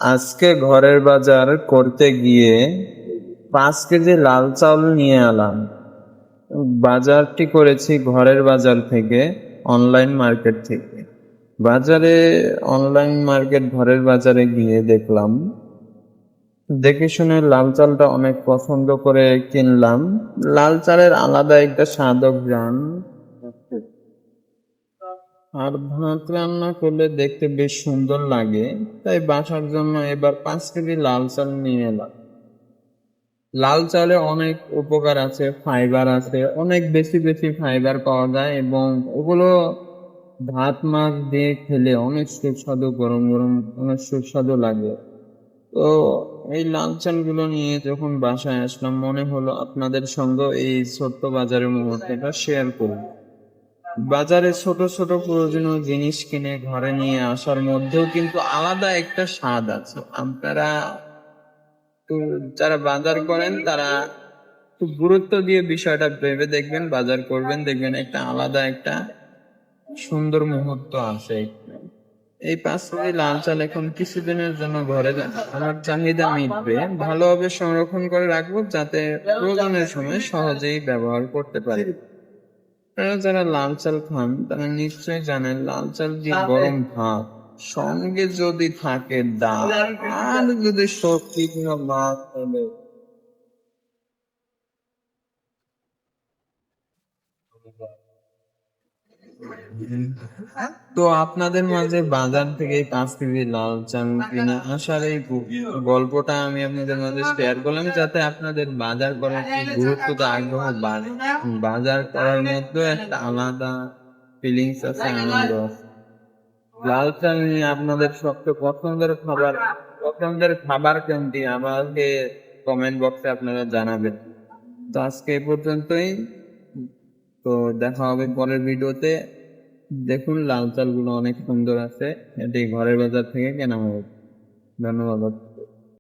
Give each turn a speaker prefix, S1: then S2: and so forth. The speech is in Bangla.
S1: আজকে ঘরের বাজার করতে গিয়ে 5 কেজি লাল চাউল নিয়ে এলাম। বাজারটি করেছি ঘরের বাজার থেকে, অনলাইন মার্কেট থেকে। বাজারে অনলাইন মার্কেট ঘরের বাজারে গিয়ে দেখলাম, দেখে শুনে লাল চালটা অনেক পছন্দ করে কিনলাম। লাল চালের আলাদা একটা স্বাদ ও ঘ্রাণ, আর ভাত রান্না করলে দেখতে বেশ সুন্দর লাগে। তাই বাসার জন্য এবার 5 কেজি লাল চাল নিয়ে এলাম। লাল চালে অনেক উপকার আছে, ফাইবার আছে, অনেক বেশি বেশি ফাইবার পাওয়া যায়, এবং ওগুলো ভাত মাছ দিয়ে খেলে অনেক সুস্বাদু, গরম গরম অনেক সুস্বাদু লাগে। তো এই লাল চালগুলো নিয়ে যখন বাসায় আসলাম, মনে হলো আপনাদের সঙ্গে এই ছোট্ট বাজারের মুহূর্তটা শেয়ার করব। বাজারে ছোট ছোট প্রয়োজনীয় জিনিস কিনে ঘরে নিয়ে আসার মধ্যেও কিন্তু আলাদা একটা স্বাদ আছে। আপনারা তো যারা বাজার করেন তারা খুব গুরুত্ব দিয়ে বিষয়টা ভেবে দেখবেন, বাজার করবেন, দেখবেন একটা আলাদা একটা সুন্দর মুহূর্ত আছে। এই 5 কেজি লাল চাল এখন কিছুদিনের জন্য ঘরে আমার চাহিদা মিটবে, ভালোভাবে সংরক্ষণ করে রাখবো যাতে প্রয়োজনের সময় সহজেই ব্যবহার করতে পারি। আপনারা যারা লাল চাল খান তারা নিশ্চয়ই জানেন, লাল চাল দিয়ে গরম ভাত, সঙ্গে যদি থাকে ডাল, আর যদি সবজি কিংবা মাছ হলে, তো আপনাদের মাঝে বাজার থেকে 5 কেজি লাল চাল কিনে আসার এই গল্পটা আমি আপনাদের মাঝে শেয়ার করলাম, যাতে আপনাদের বাজার করার গুরুত্বটা, আগ্রহ বাড়ে। বাজার করার মধ্যে একটা আলাদা ফিলিংস আছে, আনন্দ আছে। লাল চাল নিয়ে আপনাদের সবচেয়ে পছন্দের খাবার কোনটি আমাকে কমেন্ট বক্সে আপনারা জানাবেন। তো আজকে এই পর্যন্তই। তো দেখা হবে পরের ভিডিওতে। দেখুন, লাল চালগুলো অনেক সুন্দর আছে, এটি ঘরের বাজার থেকে কেনা হবে। ধন্যবাদ।